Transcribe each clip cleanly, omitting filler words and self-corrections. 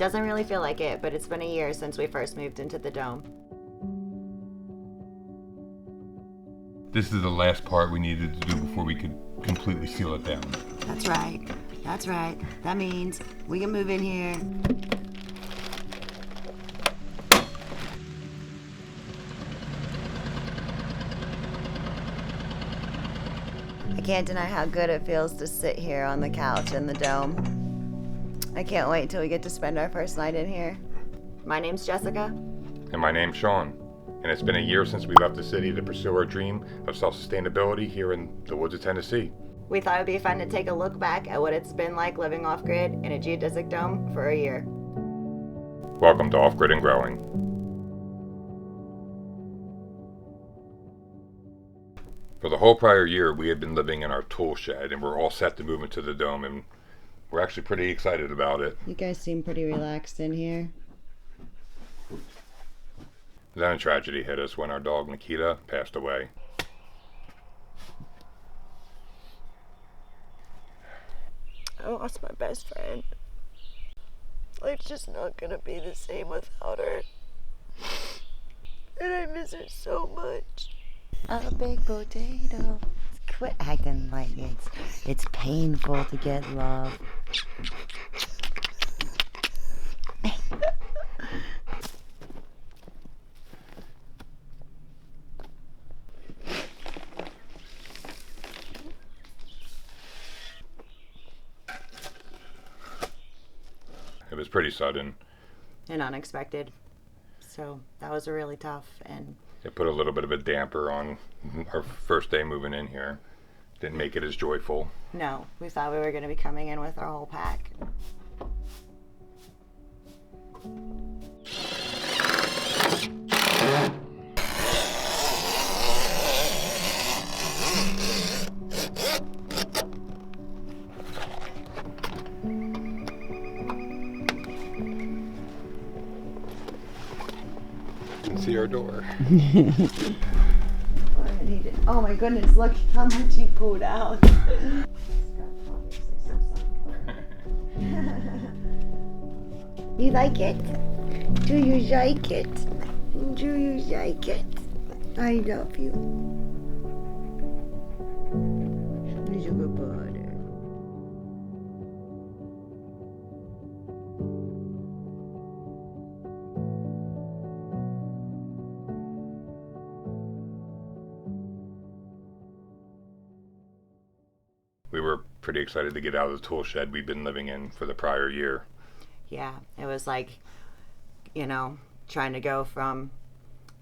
doesn't really feel like it, but it's been a year since we first moved into the dome. This is the last part we needed to do before we could completely seal it down. That's right. That's right. That means we can move in here. I can't deny how good it feels to sit here on the couch in the dome. I can't wait till we get to spend our first night in here. My name's Jessica. And my name's Sean. And it's been a year since we left the city to pursue our dream of self-sustainability here in the woods of Tennessee. We thought it'd be fun to take a look back at what it's been like living off-grid in a geodesic dome for a year. Welcome to Off-Grid and Growing. For the whole prior year, we had been living in our tool shed, and we're all set to move into the dome, and we're actually pretty excited about it. You guys seem pretty relaxed in here. Then a tragedy hit us when our dog Nikita passed away. I lost my best friend. Life's just not gonna be the same without her. And I miss her so much. A big potato. Quit acting like it's painful to get love. It was pretty sudden. And unexpected. So that was really tough, and It put a little bit of a damper on our first day moving in here. Didn't make it as joyful. no, we thought we were going to be coming in with our whole pack. You can see our door. Oh my goodness, look how much he pulled out. You like it? Do you like it? Do you like it? I love you. He's a good boy. We were pretty excited to get out of the tool shed we'd been living in for the prior year. Yeah, it was like, trying to go from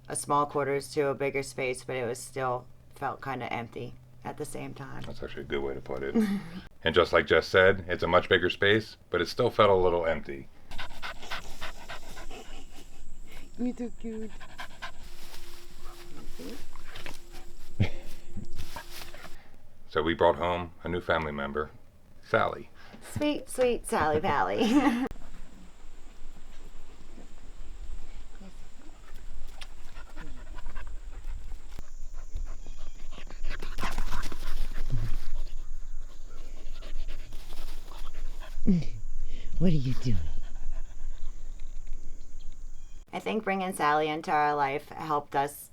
a small quarters to a bigger space, but it was still felt kind of empty at the same time. That's actually a good way to put it. And just like Jess said, it's a much bigger space, but it still felt a little empty. You're so cute. So we brought home a new family member, Sally. Sweet, sweet Sally Pally. What are you doing? I think bringing Sally into our life helped us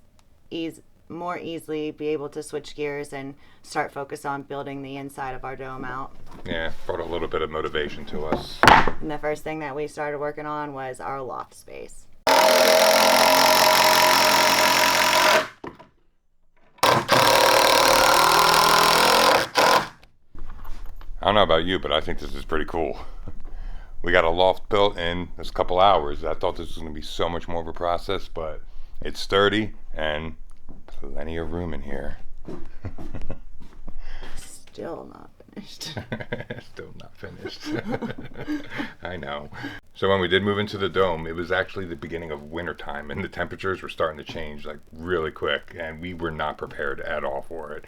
more easily be able to switch gears and start focus on building the inside of our dome out. Yeah, brought a little bit of motivation to us. And the first thing that we started working on was our loft space. I don't know about you, but I think this is pretty cool. We got a loft built in this couple hours. I thought this was going to be so much more of a process, but it's sturdy and plenty of room in here. Still not finished. Still not finished. I know. So when we did move into the dome, it was actually the beginning of wintertime, and the temperatures were starting to change like really quick, and we were not prepared at all for it.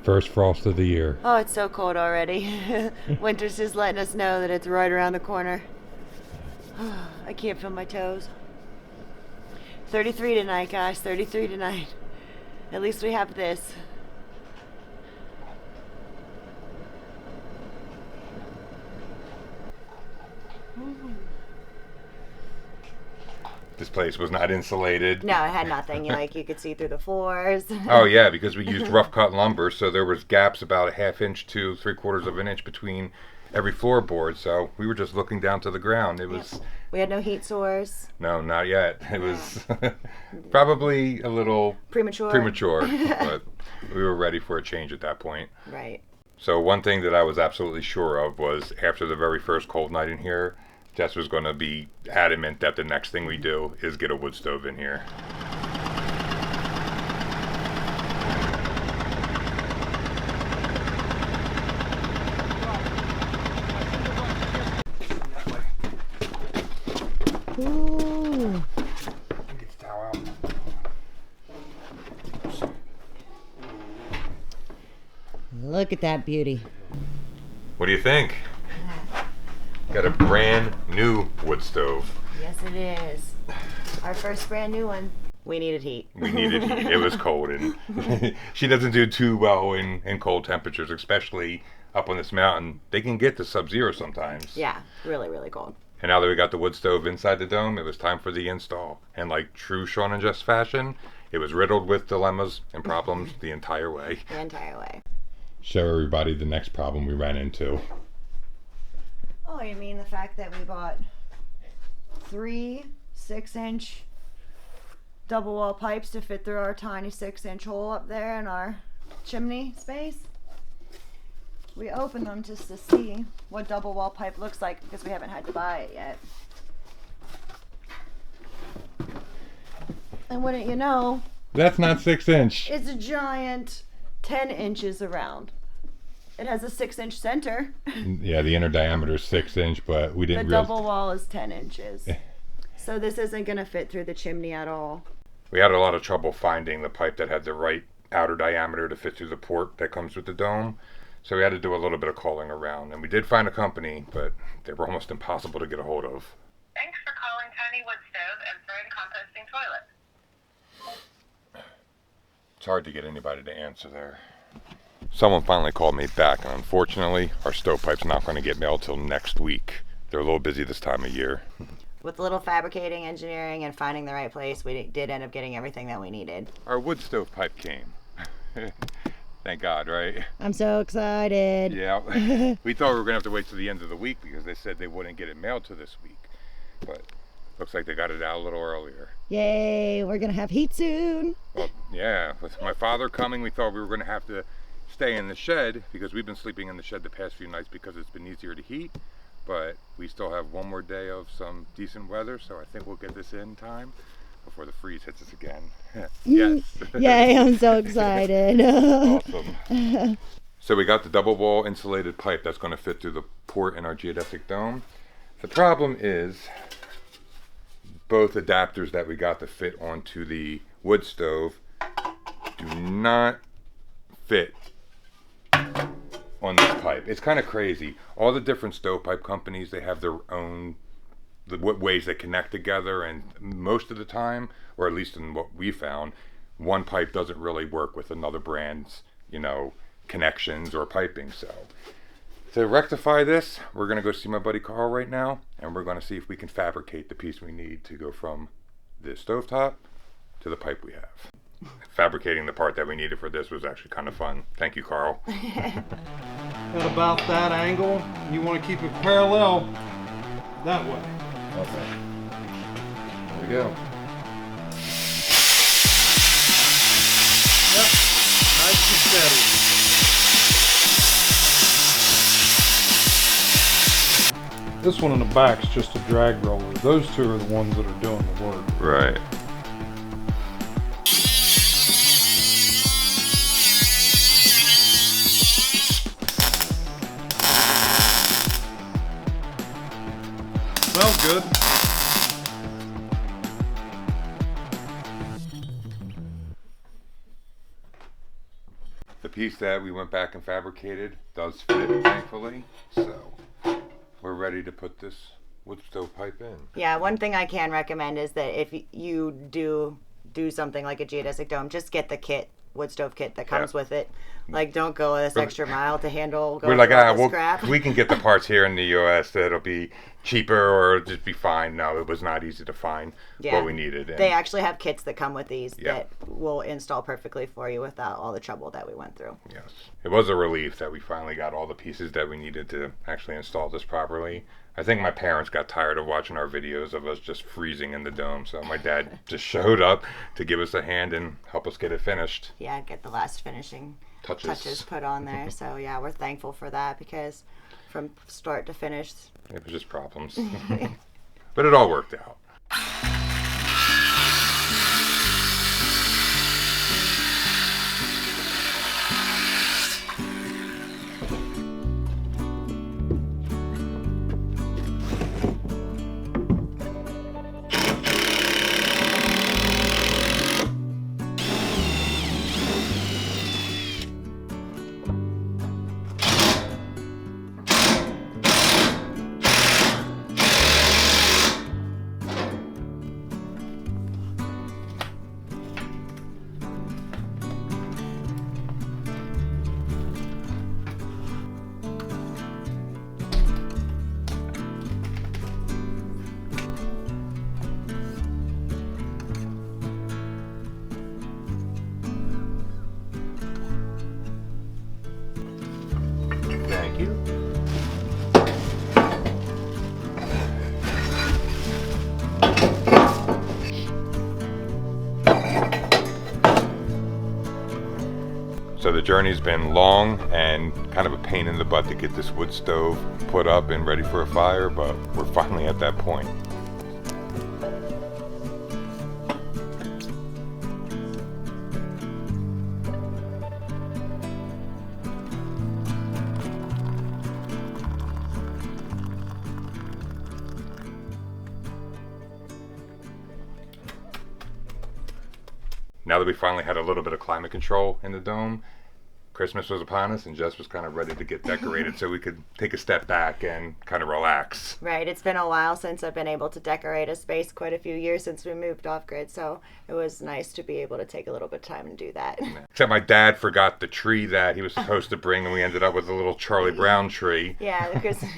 First frost of the year. Oh, it's so cold already. Winter's just letting us know that it's right around the corner. I can't feel my toes. 33 tonight, guys. 33 tonight. At least we have this. This place was not insulated. No, it had nothing. You could see through the floors. Oh yeah, because we used rough cut lumber, so there was gaps about a half inch to 3/4 of an inch between every floorboard. So we were just looking down to the ground. It was. We had no heat source. No, not yet. It was probably a little Premature, but we were ready for a change at that point. Right. So one thing that I was absolutely sure of was after the very first cold night in here, Jess was going to be adamant that the next thing we do is get a wood stove in here. Ooh. Get the towel out. Look at that beauty. What do you think? Got a brand new wood stove. Yes, it is. Our first brand new one. We needed heat. We needed heat. It was cold, and she doesn't do too well in cold temperatures, especially up on this mountain. They can get to sub-zero sometimes. Yeah, really, really cold. And now that we got the wood stove inside the dome, it was time for the install. And like true Sean and Jess fashion, it was riddled with dilemmas and problems the entire way. The entire way. Show everybody the next problem we ran into. Oh, you mean the fact that we bought 3 6-inch double wall pipes to fit through our tiny 6-inch hole up there in our chimney space? We opened them just to see what double wall pipe looks like because we haven't had to buy it yet. And wouldn't you know, That's not 6-inch. it's a giant 10 inches around. It has a 6-inch center. Yeah, the inner diameter is 6-inch, but we The didn't realize. double wall is 10 inches. So this isn't going to fit through the chimney at all. We had a lot of trouble finding the pipe that had the right outer diameter to fit through the port that comes with the dome. So we had to do a little bit of calling around. And we did find a company, but they were almost impossible to get a hold of. Thanks for calling Tiny Wood Stove and Fern Composting Toilet. It's hard to get anybody to answer there. Someone finally called me back, and unfortunately, our stovepipe's not going to get mailed till next week. They're a little busy this time of year. With a little fabricating, engineering, and finding the right place, we did end up getting everything that we needed. Our wood stovepipe came. Thank God, right? I'm so excited. Yeah. We thought we were going to have to wait till the end of the week because they said they wouldn't get it mailed to this week. But looks like they got it out a little earlier. Yay, we're going to have heat soon. Well, yeah. With my father coming, we thought we were going to have to stay in the shed because we've been sleeping in the shed the past few nights because it's been easier to heat. But we still have one more day of some decent weather, so I think we'll get this in time before the freeze hits us again. Yes. Yay, I'm so excited. Awesome. So we got the double wall insulated pipe that's going to fit through the port in our geodesic dome. The problem is both adapters that we got to fit onto the wood stove do not fit on this pipe. It's kind of crazy. All the different stovepipe companies, they have their own ways they connect together, and most of the time, or at least in what we found, one pipe doesn't really work with another brand's, connections or piping. So to rectify this, we're going to go see my buddy Carl right now, and we're going to see if we can fabricate the piece we need to go from the stovetop to the pipe we have. Fabricating the part that we needed for this was actually kind of fun. Thank you, Carl. At about that angle, you want to keep it parallel that way. Okay. There we go. Yep, nice and steady. This one in the back's just a drag roller. Those two are the ones that are doing the work. Right. Smells good. The piece that we went back and fabricated does fit, thankfully. So we're ready to put this wood stove pipe in. Yeah, one thing I can recommend is that if you do something like a geodesic dome, just get the kit, wood stove kit that comes with it. Like, don't go this extra mile to handle. We're like, scrap. we can get the parts here in the U.S. It'll be cheaper or just be fine. No, it was not easy to find Yeah. what we needed. And They actually have kits that come with these Yeah. that will install perfectly for you without all the trouble that we went through. yes, it was a relief that we finally got all the pieces that we needed to actually install this properly. I think my parents got tired of watching our videos of us just freezing in the dome, so my dad just showed up to give us a hand and help us get it finished. Yeah, get the last finishing touches put on there. So yeah, we're thankful for that because from start to finish, It was just problems. But it all worked out. Thank you. So the journey's been long and kind of a pain in the butt to get this wood stove put up and ready for a fire, but we're finally at that point. Now that we finally had a little bit of climate control in the dome, Christmas was upon us and Jess was kind of ready to get decorated so we could take a step back and kind of relax. right? It's been a while since I've been able to decorate a space, quite a few years since we moved off grid, so it was nice to be able to take a little bit of time and do that. Except my dad forgot the tree that he was supposed to bring and we ended up with a little Charlie Brown tree. Yeah, the Christmas.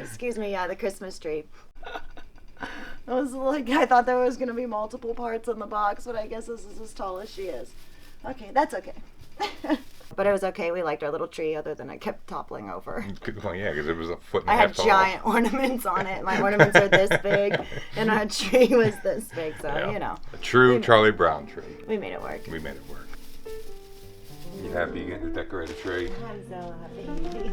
Excuse me. Yeah, the Christmas tree. I was like, I thought there was gonna be multiple parts in the box, but I guess this is as tall as she is. Okay, that's okay. But it was okay. We liked our little tree, other than I kept toppling over. Well, yeah, because it was a foot and I a had half tall. giant ornaments on it. My ornaments are this big, and our tree was this big. So Yeah. you know, A true we- Charlie Brown tree. we made it work. We made it work. You happy you getting to decorate a tree? I'm so happy.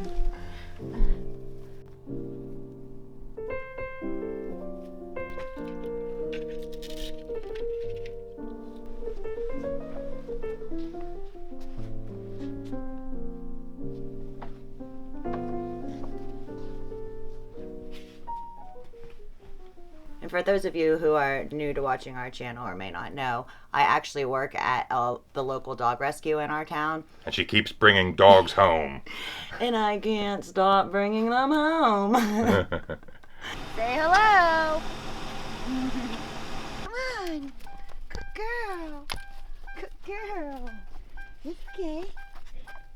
And for those of you who are new to watching our channel or may not know, I actually work at the local dog rescue in our town. And she keeps bringing dogs home. And I can't stop bringing them home. Say hello. Come on. Good girl. Good girl. It's okay.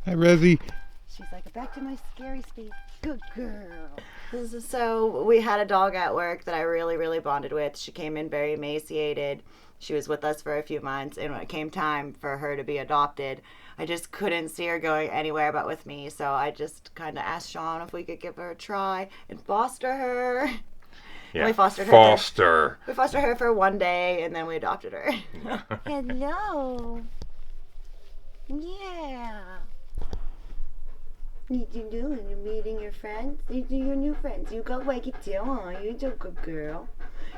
Hi, Rezzy. She's like, back to my scary speed. Good girl. So we had a dog at work that I really, really bonded with. She came in very emaciated. She was with us for a few months. And when it came time for her to be adopted, I just couldn't see her going anywhere but with me. So I just kind of asked Sean if we could give her a try and foster her. Yeah. We fostered her. Foster. We fostered her for one day and then we adopted her. Hello. Yeah. What you doing? You meeting your friends? You do your new friends. You go wake it too, huh? You're a good girl.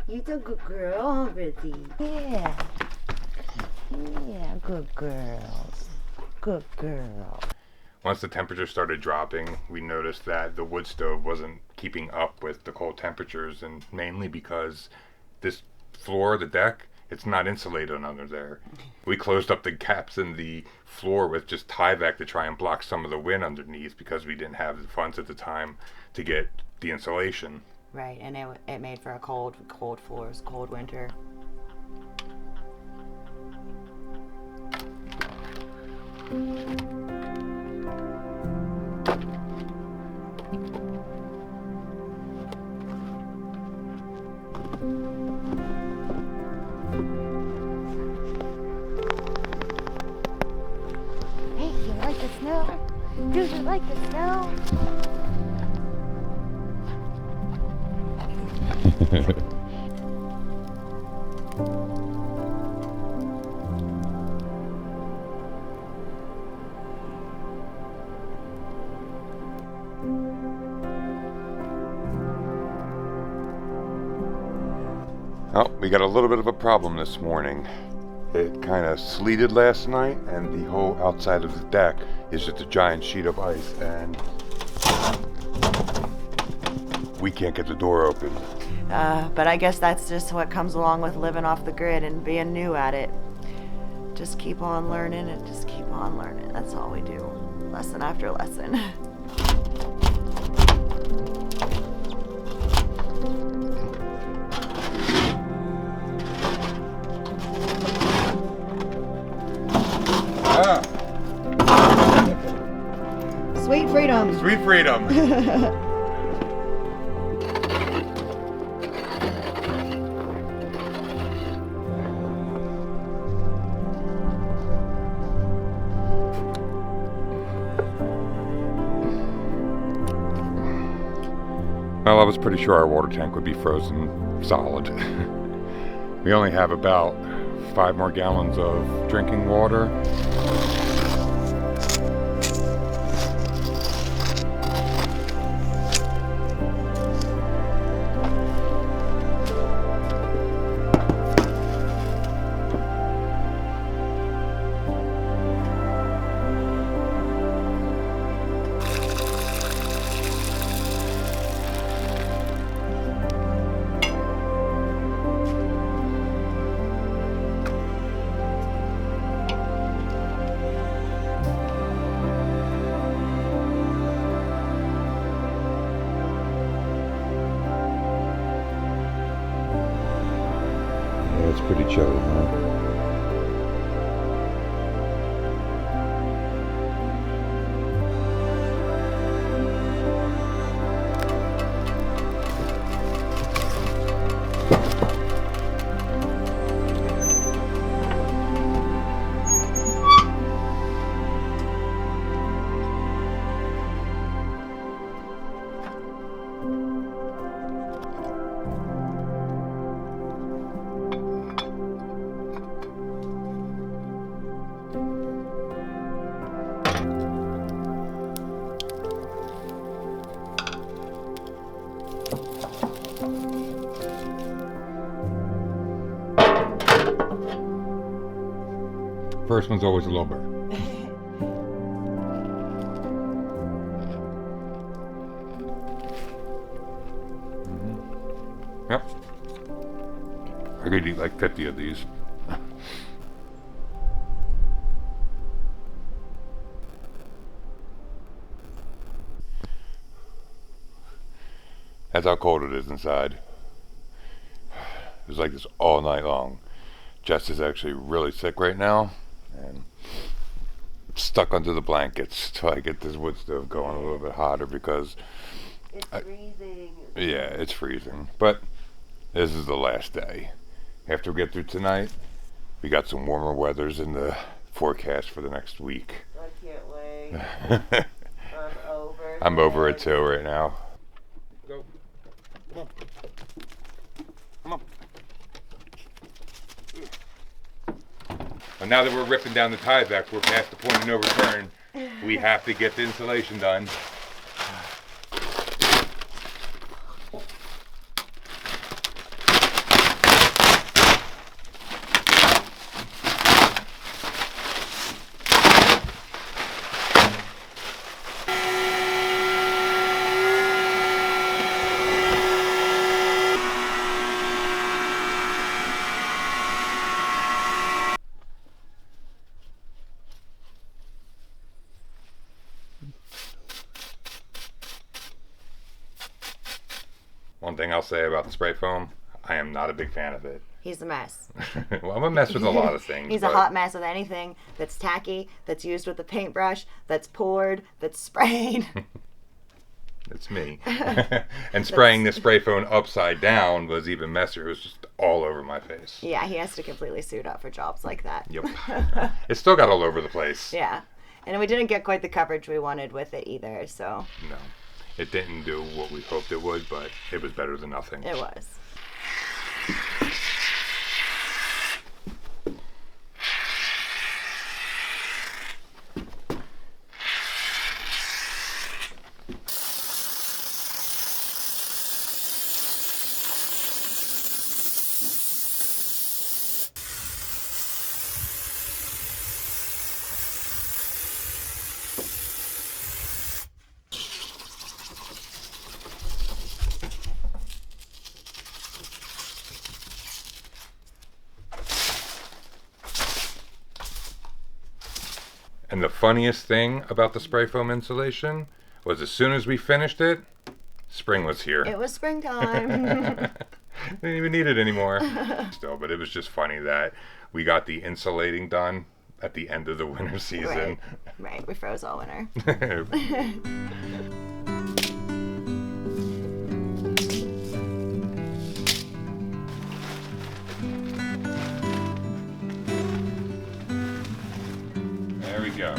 You're a good girl already. Yeah. Yeah, good girls. Good girl. Once the temperature started dropping, we noticed that the wood stove wasn't keeping up with the cold temperatures, and mainly because this floor, the deck, it's not insulated under there. We closed up the gaps in the floor with just Tyvek to try and block some of the wind underneath because we didn't have the funds at the time to get the insulation. Right, and it made for a cold floors, cold winter. Does it like the snow? Oh, we got a little bit of a problem this morning. It kind of sleeted last night, and the whole outside of the deck is just a giant sheet of ice, and we can't get the door open. But I guess that's just what comes along with living off the grid and being new at it. Just keep on learning and just keep on learning. That's all we do. Lesson after lesson. Ah, Sweet freedom. sweet freedom. Well, I was pretty sure our water tank would be frozen solid. We only have about 5 more gallons of drinking water. It's pretty chilly, huh? First one's always a little burnt. Yep. I could eat like 50 of these. That's how cold it is inside. It was like this all night long. Jess is actually really sick right now, and stuck under the blankets till I get this wood stove going a little bit hotter because It's freezing. yeah, it's freezing. But this is the last day. After we get through tonight, we got some warmer weathers in the forecast for the next week. I can't wait. I'm over it too right now. Go. Come on. Come on. And now that we're ripping down the tiebacks, we're past the point of no return. We have to get the insulation done. One thing I'll say about the spray foam, I am not a big fan of it. He's a mess. Well, I'm a mess with a lot of things. He's a hot mess with anything that's tacky, that's used with a paintbrush, that's poured, that's sprayed. It's me. And spraying the spray foam upside down was even messier. It was just all over my face. Yeah, he has to completely suit up for jobs like that. Yep. It still got all over the place. Yeah. And we didn't get quite the coverage we wanted with it either, so. No, it didn't do what we hoped it would, but it was better than nothing. It was. And the funniest thing about the spray foam insulation was as soon as we finished it, spring was here. It was springtime. Didn't even need it anymore. Still, but it was just funny that we got the insulating done at the end of the winter season. Right, we froze all winter. There we go.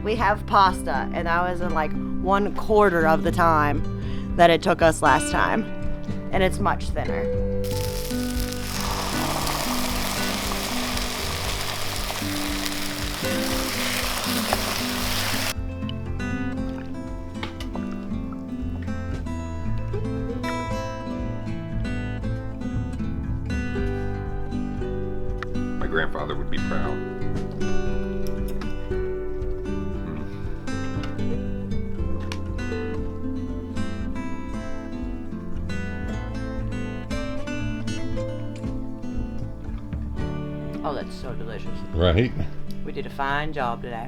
We have pasta, and that was in like 1/4 of the time that it took us last time. And it's much thinner. My grandfather would be proud. Oh, that's so delicious. Right? We did a fine job today.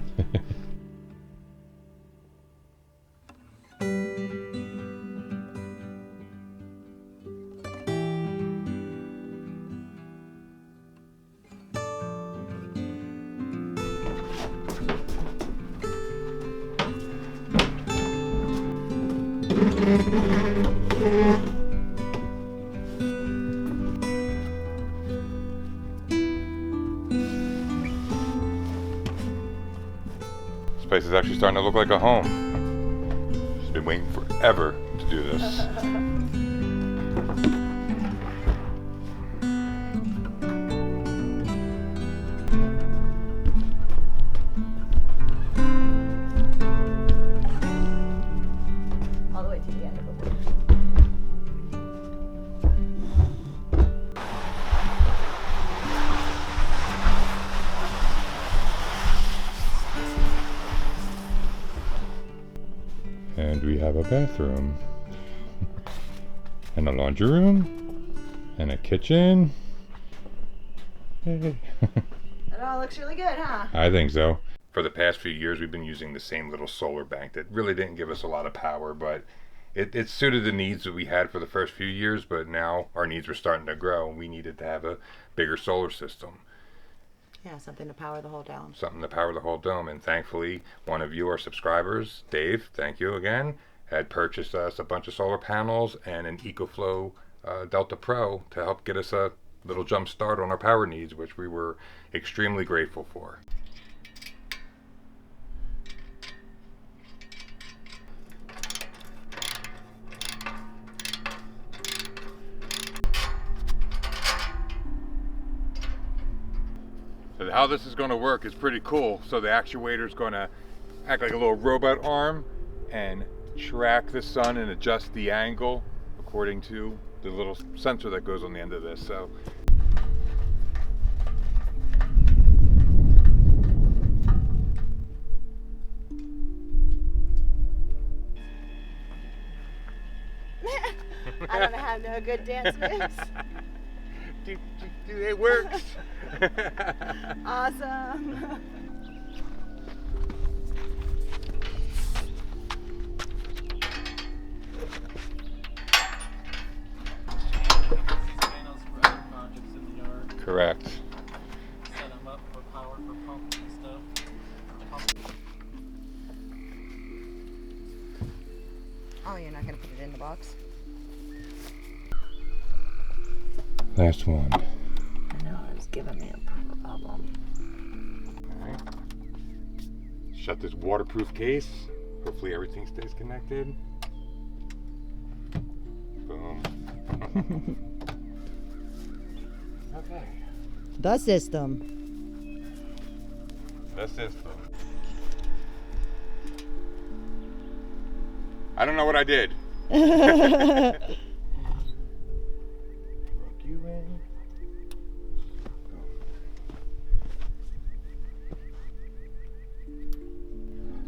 This place is actually starting to look like a home. She's been waiting forever to do this. All the way to the end of the wood. And we have a bathroom. And a laundry room. And a kitchen. Hey. It all looks really good, huh? I think so. For the past few years, we've been using the same little solar bank that really didn't give us a lot of power, but it suited the needs that we had for the first few years, but now our needs were starting to grow and we needed to have a bigger solar system. Yeah, something to power the whole dome. Something to power the whole dome. And thankfully, one of you, our subscribers, Dave, thank you again, had purchased us a bunch of solar panels and an EcoFlow Delta Pro to help get us a little jump start on our power needs, which we were extremely grateful for. So how this is going to work is pretty cool. So the actuator is going to act like a little robot arm and track the sun and adjust the angle according to the little sensor that goes on the end of this. So I don't have no good dance moves. It works. Awesome. Panels for other projects in the yard. Correct. Set them up for power for pumps and stuff. Oh, you're not gonna put it in the box? Last one. I know, it was giving me a problem. All right. Shut this waterproof case. Hopefully everything stays connected. Boom. Okay. The system. The system. I don't know what I did. Plug you in.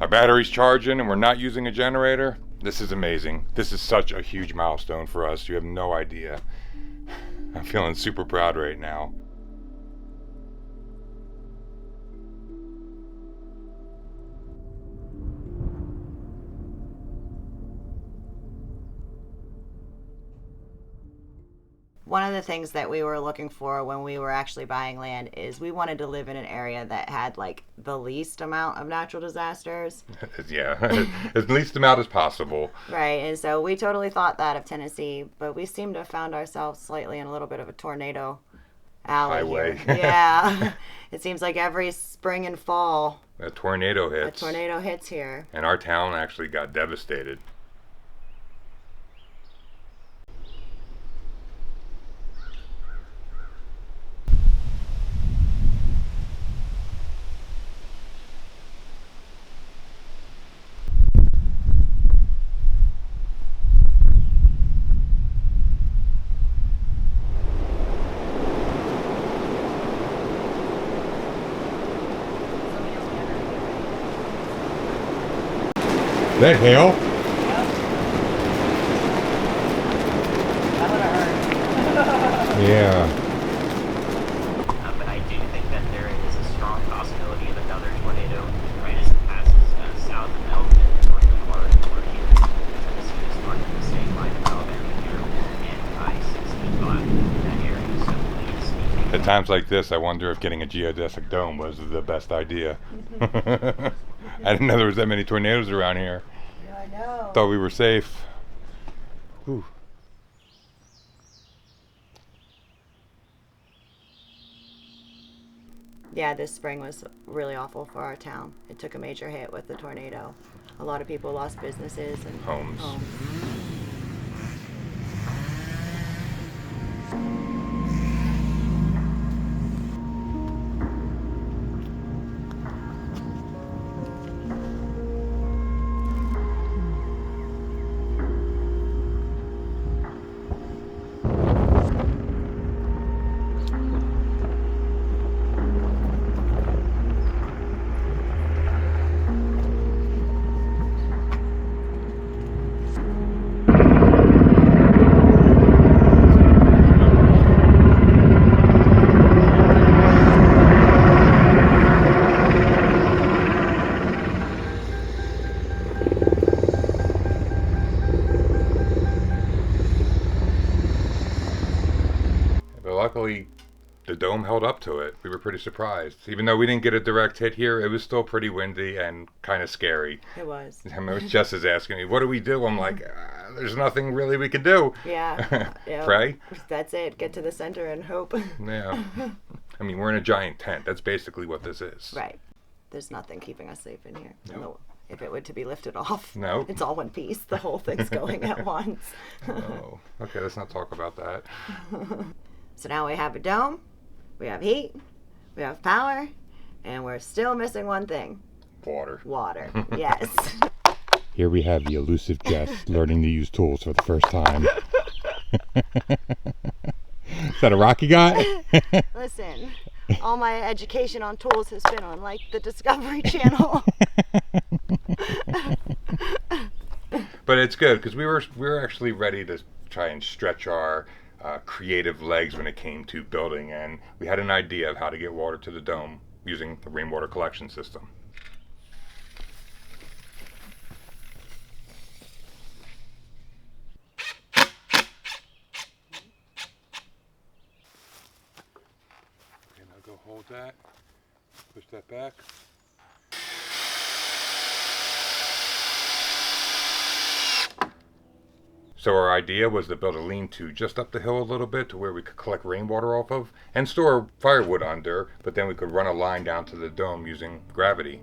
Our battery's charging and we're not using a generator. This is amazing. This is such a huge milestone for us. You have no idea. I'm feeling super proud right now. One of the things that we were looking for when we were actually buying land is we wanted to live in an area that had like the least amount of natural disasters. Yeah, as least amount as possible. Right, and so we totally thought that of Tennessee, but we seem to have found ourselves slightly in a little bit of a tornado alley Highway. here. Yeah, it seems like every spring and fall A tornado a hits. tornado hits here. And our town actually got devastated. That hail? That would have hurt. Yeah. But I do think that there is a strong possibility of another tornado right as it passes south of Elton toward the north toward here. Tennessee is north of the state line of Alabama here, and I-65 in that area. So please keep At times like this, I wonder if getting a geodesic dome was the best idea. I didn't know there was that many tornadoes around here. Yeah, I know. Thought we were safe. Whew. Yeah, this spring was really awful for our town. It took a major hit with the tornado. A lot of people lost businesses and Homes. But luckily, the dome held up to it. We were pretty surprised. Even though we didn't get a direct hit here, it was still pretty windy and kind of scary. It was. I mean, Jess is asking me, what do we do? I'm like, there's nothing really we can do. Yeah. Yeah. Pray? That's it. Get to the center and hope. Yeah. I mean, we're in a giant tent. That's basically what this is. Right. There's nothing keeping us safe in here. No. If it were to be lifted off, No. it's all one piece. The whole thing's going at once. Oh, okay, let's not talk about that. So now we have a dome, we have heat, We have power, and we're still missing one thing. Water. Water. Yes. Here we have the elusive Jess learning to use tools for the first time. Is that a rock you got? Listen, all my education on tools has been on like the Discovery Channel. But it's good because we were actually ready to try and stretch our creative legs when it came to building, and we had an idea of how to get water to the dome using the rainwater collection system. Okay, now go hold that, push that back. So our idea was to build a lean-to just up the hill a little bit to where we could collect rainwater off of and store firewood under, but then we could run a line down to the dome using gravity.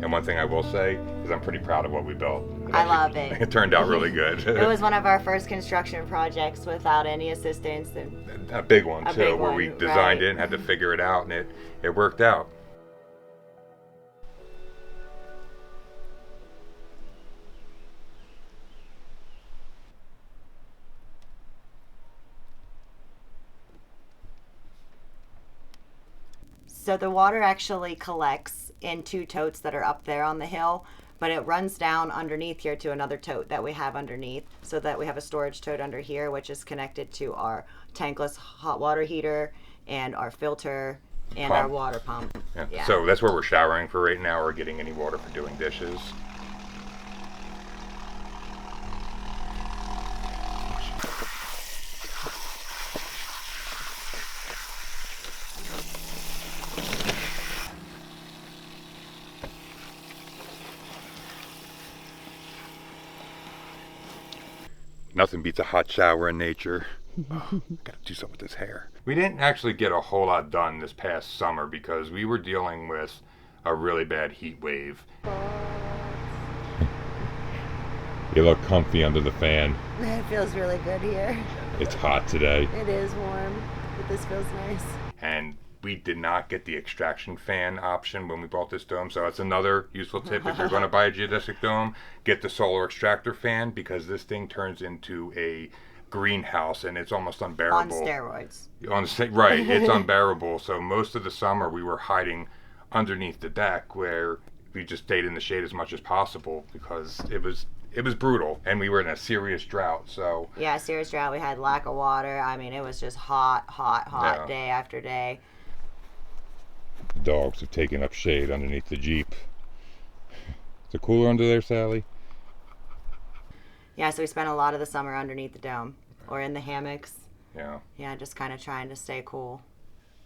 And one thing I will say is I'm pretty proud of what we built. I love it. It turned out really good. It was one of our first construction projects without any assistance. And a big one A too, big where we one, designed right. it and had to figure it out, and it worked out. so the water actually collects in 2 totes that are up there on the hill, but it runs down underneath here to another tote that we have underneath, so that we have a storage tote under here, which is connected to our tankless hot water heater and our filter and our Pump. water pump. Yeah. So that's where we're showering for right now, or getting any water for doing dishes. Nothing beats a hot shower in nature. Oh, gotta do something with this hair. We didn't actually get a whole lot done this past summer because we were dealing with a really bad heat wave. You look comfy under the fan. It feels really good here. It's hot today. It is warm, but this feels nice. And we did not get the extraction fan option when we bought this dome, so that's another useful tip. If you're going to buy a geodesic dome, get the solar extractor fan, because this thing turns into a greenhouse and it's almost unbearable. On steroids. Right, it's unbearable. So most of the summer we were hiding underneath the deck, where we just stayed in the shade as much as possible because it was brutal, and we were in a serious drought. So yeah, serious drought. We had lack of water. I mean, it was just hot Yeah. day after day. the dogs have taken up shade underneath the Jeep. Is it cooler under there, Sally? Yeah, so we spent a lot of the summer underneath the dome or in the hammocks. Yeah. Yeah, just kind of trying to stay cool.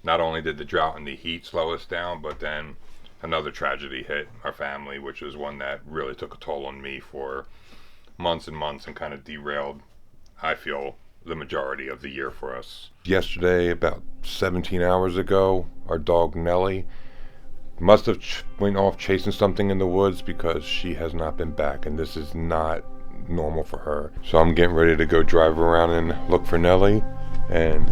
Not only did the drought and the heat slow us down, but then another tragedy hit our family, which was one that really took a toll on me for months and months and kind of derailed, I feel, the majority of the year for us. Yesterday, about 17 hours ago, our dog Nelly must have went off chasing something in the woods, because she has not been back, and this is not normal for her. So I'm getting ready to go drive around and look for Nelly, and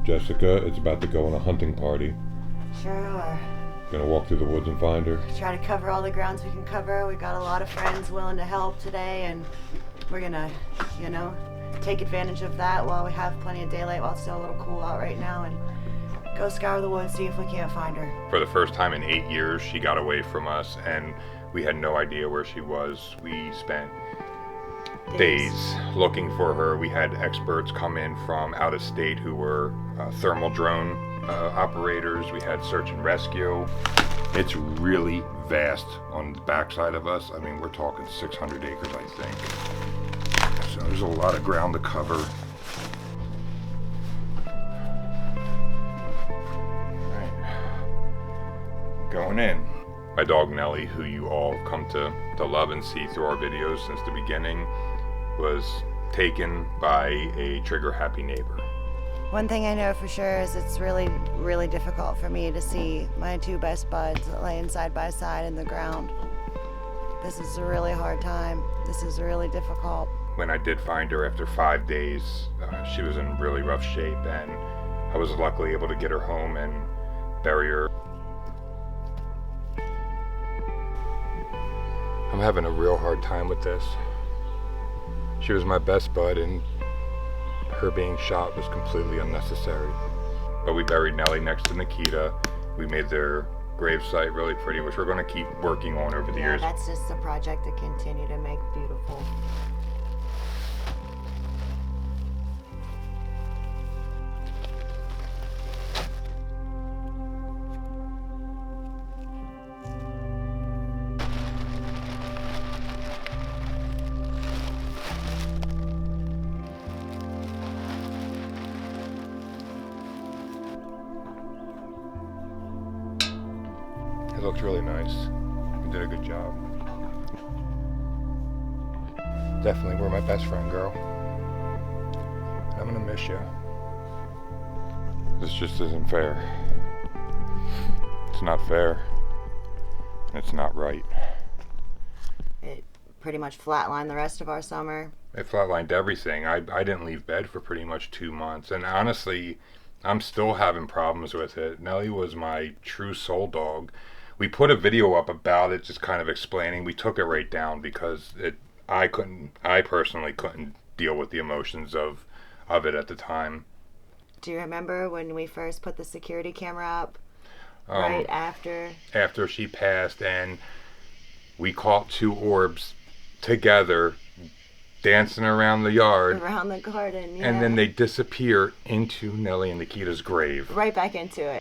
Jessica is about to go on a hunting party. Sure are. Gonna walk through the woods and find her. Try to cover all the grounds we can cover. We got a lot of friends willing to help today, and we're gonna, take advantage of that while we have plenty of daylight, while it's still a little cool out right now, and go scour the woods, see if we can't find her. For the first time in 8 years, she got away from us, and we had no idea where she was. We spent days looking for her. We had experts come in from out of state who were thermal drone operators. We had search and rescue. It's really vast on the backside of us. I mean, we're talking 600 acres, I think. So there's a lot of ground to cover. going in. My dog Nelly, who you all have come to love and see through our videos since the beginning, was taken by a trigger-happy neighbor. One thing I know for sure is it's really, really difficult for me to see my two best buds laying side by side in the ground. This is a really hard time. This is really difficult. When I did find her after 5 days, she was in really rough shape, and I was luckily able to get her home and bury her. I'm having a real hard time with this. She was my best bud, and her being shot was completely unnecessary. But we buried Nelly next to Nikita. We made their gravesite really pretty, which we're going to keep working on over the years. That's just a project to continue to make beautiful. It looks really nice. You did a good job. Definitely were my best friend, girl. I'm gonna miss you. This just isn't fair. It's not fair. It's not right. It pretty much flatlined the rest of our summer. It flatlined everything. I didn't leave bed for pretty much 2 months. And honestly, I'm still having problems with it. Nelly was my true soul dog. We put a video up about it, just kind of explaining. We took it right down because I personally couldn't deal with the emotions of it at the time. Do you remember when we first put the security camera up? Right after? After she passed, and we caught 2 orbs together dancing around the yard. Around the garden, yeah. And then they disappear into Nelly and Nikita's grave. Right back into it.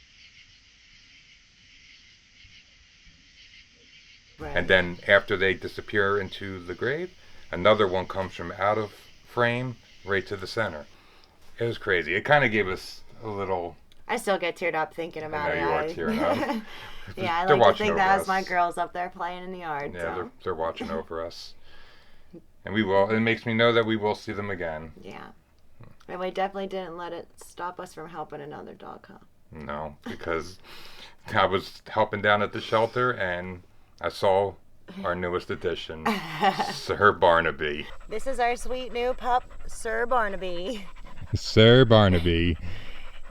Right. And then after they disappear into the grave, another one comes from out of frame right to the center. It was crazy. It kind of gave us a little... I still get teared up thinking about it. I know you are tearing up. Yeah, I They're like to think watching that over was my us. girls up there playing in the yard. Yeah, So. they're watching over us. And we will. It makes me know that we will see them again. Yeah. And we definitely didn't let it stop us from helping another dog, huh? No, because I was helping down at the shelter and I saw our newest addition, Sir Barnaby. This is our sweet new pup, Sir Barnaby. Sir Barnaby.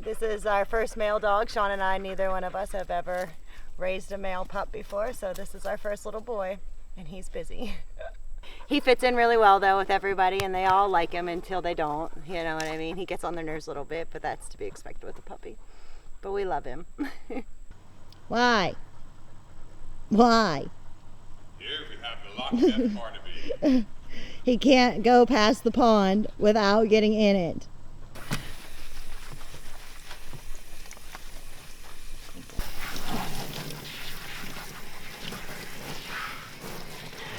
This is our first male dog. Sean and I, neither one of us have ever raised a male pup before, so this is our first little boy, and he's busy. He fits in really well, though, with everybody, and they all like him until they don't. You know what I mean? He gets on their nerves a little bit, but that's to be expected with a puppy. But we love him. Why? Why? Here we have the Loch Ness Barnaby. He can't go past the pond without getting in it.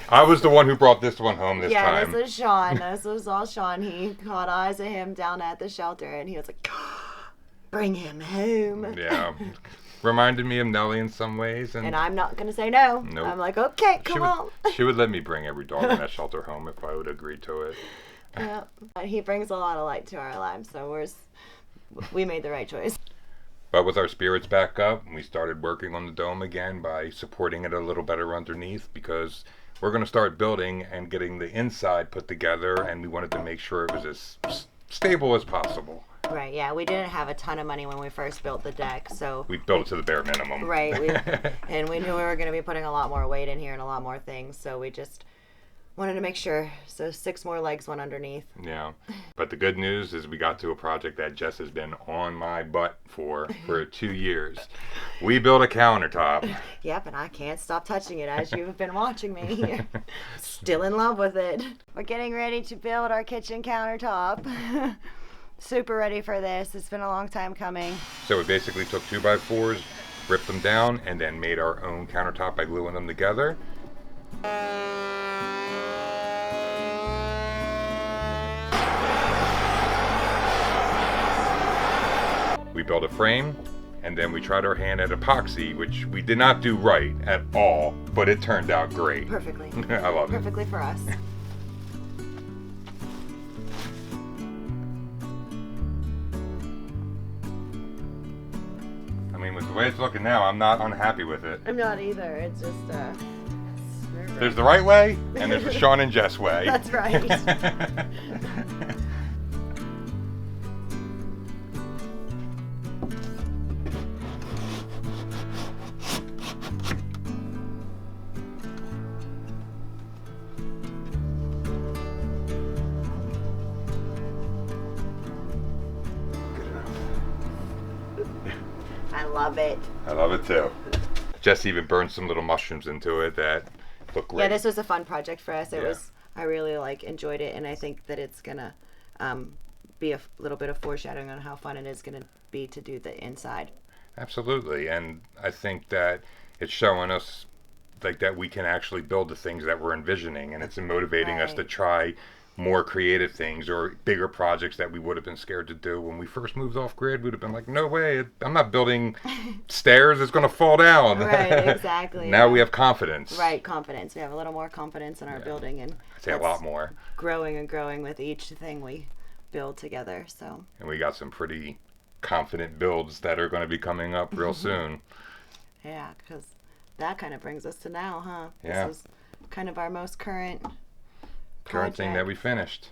I was the one who brought this one home this Yeah, time. this is Sean. This was all Sean. He caught eyes of him down at the shelter, and he was like, bring him home. Yeah. Reminded me of Nelly in some ways. And I'm not going to say no. Nope. I'm like, okay, come on. She would let me bring every dog in that shelter home if I would agree to it. Yeah. He brings a lot of light to our lives, so we made the right choice. But with our spirits back up, we started working on the dome again by supporting it a little better underneath, because we're going to start building and getting the inside put together, and we wanted to make sure it was as stable as possible. Right, yeah, we didn't have a ton of money when we first built the deck, so... We built it to the bare minimum. Right, and we knew we were going to be putting a lot more weight in here and a lot more things, so we just wanted to make sure. So 6 more legs went underneath. Yeah, but the good news is we got to a project that Jess has been on my butt for 2 years. We built a countertop. Yep, and I can't stop touching it, as you've been watching me. Still in love with it. We're getting ready to build our kitchen countertop. Super ready for this. It's been a long time coming. So we basically took 2x4s, ripped them down, and then made our own countertop by gluing them together. We built a frame, and then we tried our hand at epoxy, which we did not do right at all, but it turned out great. Perfectly. I love it. Perfectly for us. I mean, with the way it's looking now, I'm not unhappy with it. I'm not either. It's just There's the right way, and there's the Sean and Jess way. That's right. I love it. I love it too. Jess even burned some little mushrooms into it that look great. Yeah, this was a fun project for us. It Yeah. was. I really enjoyed it, and I think that it's gonna be a little bit of foreshadowing on how fun it is gonna be to do the inside. Absolutely, and I think that it's showing us like that we can actually build the things that we're envisioning, and it's motivating us to Right. try more creative things or bigger projects that we would have been scared to do when we first moved off grid. We'd have been like, no way, I'm not building stairs, it's going to fall down. Right, exactly. Now we have confidence. Right, confidence. We have a little more confidence in our building, and I'd say a lot more. growing and growing with each thing we build together. So And we got some pretty confident builds that are going to be coming up real soon. yeah, because that kind of brings us to now, huh? Yeah. This is kind of our most current Thing that we project. finished.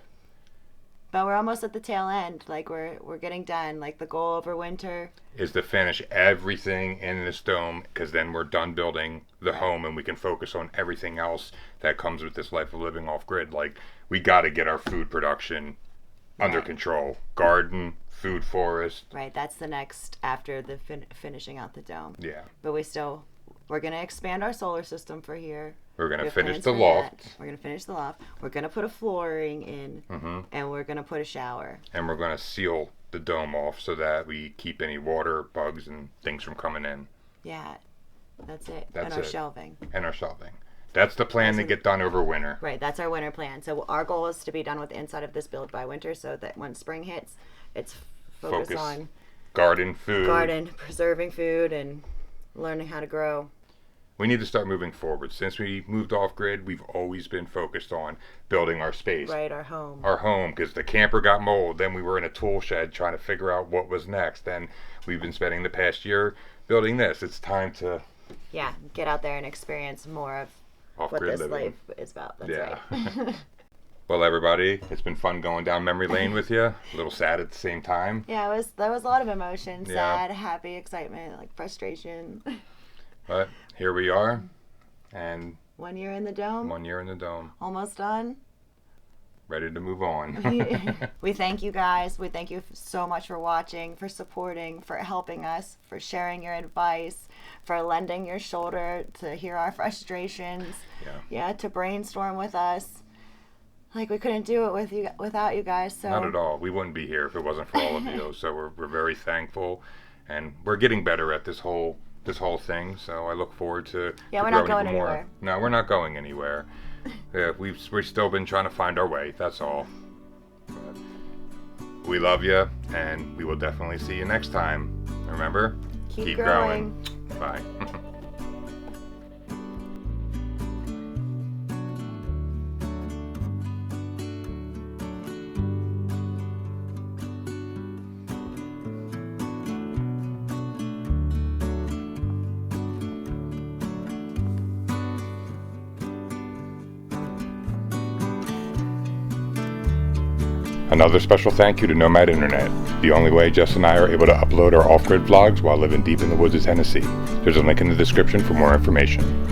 But we're almost at the tail end. Like we're getting done. Like the goal over winter. Is to finish everything in this dome, because then we're done building the home and we can focus on everything else that comes with this life of living off grid. Like, we got to get our food production under Right. control. Garden, food forest. Right. That's the next after the finishing out the dome. Yeah. But we're gonna expand our solar system for here. We're going We to have finish plans the for loft. that. We're gonna finish the loft. We're gonna put a flooring in, and we're gonna put a shower. And we're going to seal the dome off so that we keep any water, bugs, and things from coming in. Yeah, that's it. That's and our it. shelving. And our shelving. That's the plan to get done over winter. Right, that's our winter plan. So our goal is to be done with the inside of this build by winter, so that when spring hits, it's focused Focus. on Garden, food. garden, preserving food, and learning how to grow. We need to start moving forward. Since we moved off grid, we've always been focused on building our space. Right, our home. Our home, because the camper got mold. Then we were in a tool shed trying to figure out what was next. Then we've been spending the past year building this. It's time to Yeah, get out there and experience more of what off-grid this living. life is about. That's Yeah. right. Well, everybody, it's been fun going down memory lane with you. A little sad at the same time. Yeah, there was a lot of emotion, Yeah. sad, happy, excitement, like frustration. But here we are, and 1 year in the dome, 1 year in the dome, almost done. ready to move on. We thank you guys. We thank you so much for watching, for supporting, for helping us, for sharing your advice, for lending your shoulder to hear our frustrations. Yeah, to brainstorm with us. Like, we couldn't do it without you guys. So Not at all. We wouldn't be here if it wasn't for all of you. So we're very thankful, and we're getting better at this whole thing. So I look forward to Yeah, to we're not growing going even more. anywhere. No, we're not going anywhere. Yeah, we've still been trying to find our way. That's all. But we love you, and we will definitely see you next time. Remember, keep growing. Bye. Another special thank you to Nomad Internet, the only way Jess and I are able to upload our off-grid vlogs while living deep in the woods of Tennessee. There's a link in the description for more information.